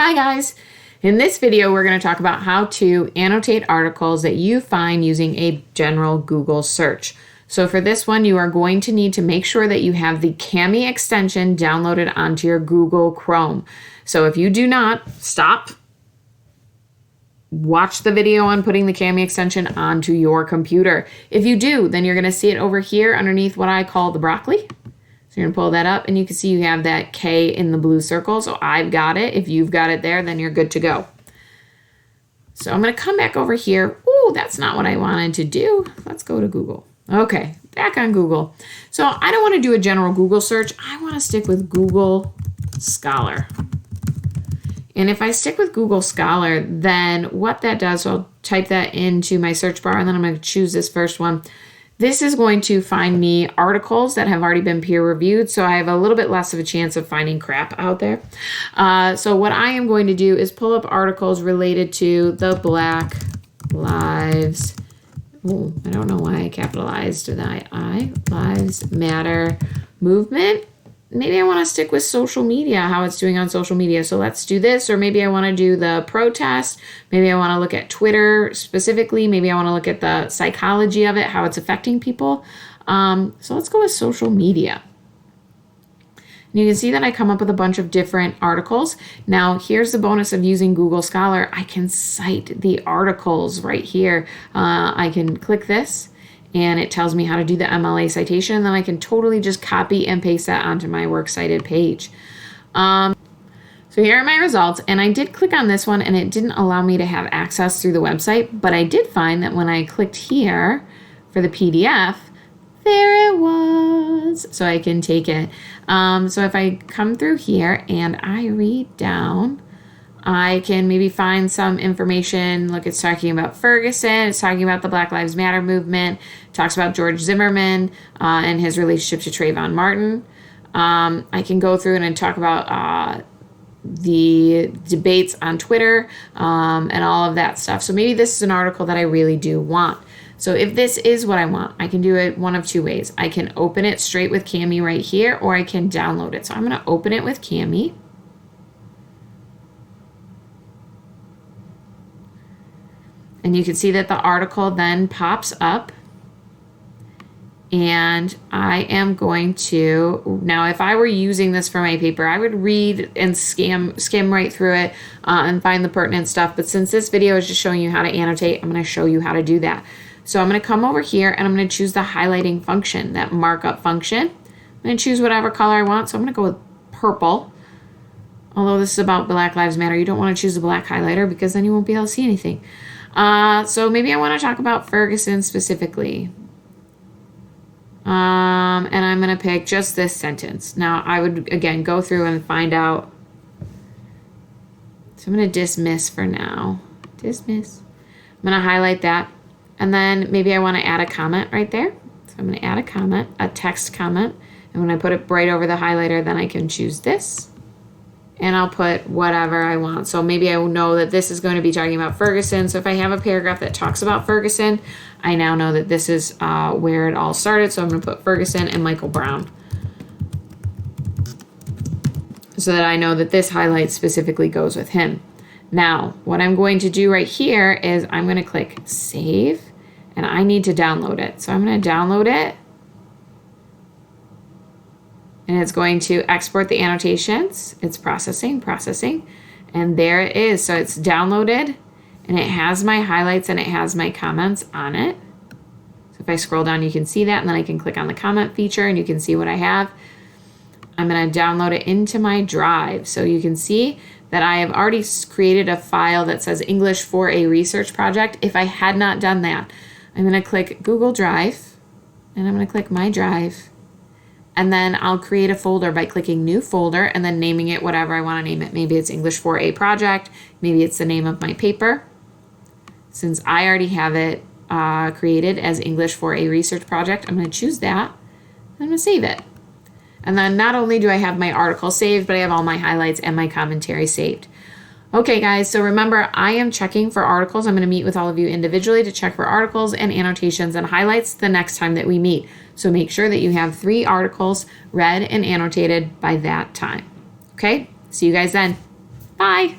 Hi guys! In this video, we're going to talk about how to annotate articles that you find using a general Google search. So for this one, you are going to need to make sure that you have the Cami extension downloaded onto your Google Chrome. So if you do not, stop. Watch the video on putting the Cami extension onto your computer. If you do, then you're going to see it over here underneath what I call the broccoli. So you're going to pull that up and you can see you have that K in the blue circle. So I've got it. If you've got it there, then you're good to go. So I'm going to come back over here. Ooh, that's not what I wanted to do. Let's go to Google. Okay, back on Google. So I don't want to do a general Google search. I want to stick with Google Scholar. And if I stick with Google Scholar, then what that does, so I'll type that into my search bar and then I'm going to choose this first one. This is going to find me articles that have already been peer reviewed, so I have a little bit less of a chance of finding crap out there. So what I am going to do is pull up articles related to the Black Lives, I don't know why I capitalized the I, Lives Matter movement. Maybe I want to stick with social media, how it's doing on social media. So let's do this. Or maybe I want to do the protest. Maybe I want to look at Twitter specifically. Maybe I want to look at the psychology of it, how it's affecting people. So let's go with social media. And you can see that I come up with a bunch of different articles. Now, here's the bonus of using Google Scholar. I can cite the articles right here. I can click this. And it tells me how to do the MLA citation, and then I can totally just copy and paste that onto my works cited page. So here are my results, and I did click on this one, and it didn't allow me to have access through the website, but I did find that when I clicked here for the PDF, there it was, so I can take it. So if I come through here and I read down, I can maybe find some information. Look, it's talking about Ferguson. It's talking about the Black Lives Matter movement. It talks about George Zimmerman and his relationship to Trayvon Martin. I can go through and talk about the debates on Twitter and all of that stuff. So maybe this is an article that I really do want. So if this is what I want, I can do it one of two ways. I can open it straight with Cami right here, or I can download it. So I'm going to open it with Cami. And you can see that the article then pops up. And I am going to, now if I were using this for my paper, I would read and skim right through it and find the pertinent stuff. But since this video is just showing you how to annotate, I'm going to show you how to do that. So I'm going to come over here and I'm going to choose the highlighting function, that markup function. I'm going to choose whatever color I want. So I'm going to go with purple. Although this is about Black Lives Matter, you don't want to choose a black highlighter because then you won't be able to see anything. So maybe I want to talk about Ferguson specifically. And I'm going to pick just this sentence. Now, I would, again, go through and find out. So I'm going to dismiss for now. Dismiss. I'm going to highlight that. And then maybe I want to add a comment right there. So I'm going to add a comment, a text comment. And when I put it right over the highlighter, then I can choose this. And I'll put whatever I want. So maybe I will know that this is going to be talking about Ferguson. So if I have a paragraph that talks about Ferguson, I now know that this is where it all started. So I'm going to put Ferguson and Michael Brown, so that I know that this highlight specifically goes with him. Now, what I'm going to do right here is I'm going to click Save, and I need to download it. So I'm going to download it. And it's going to export the annotations. It's processing, and there it is. So it's downloaded, and it has my highlights, and it has my comments on it. So if I scroll down, you can see that, and then I can click on the comment feature, and you can see what I have. I'm going to download it into my drive. So you can see that I have already created a file that says English for a Research Project. If I had not done that, I'm going to click Google Drive, and I'm going to click My Drive. And then I'll create a folder by clicking New Folder and then naming it whatever I want to name it. Maybe it's English for a Project. Maybe it's the name of my paper. Since I already have it created as English for a Research Project, I'm going to choose that. And I'm going to save it. And then not only do I have my article saved, but I have all my highlights and my commentary saved. Okay, guys, so remember, I am checking for articles. I'm going to meet with all of you individually to check for articles and annotations and highlights the next time that we meet. So make sure that you have 3 articles read and annotated by that time. Okay, see you guys then. Bye.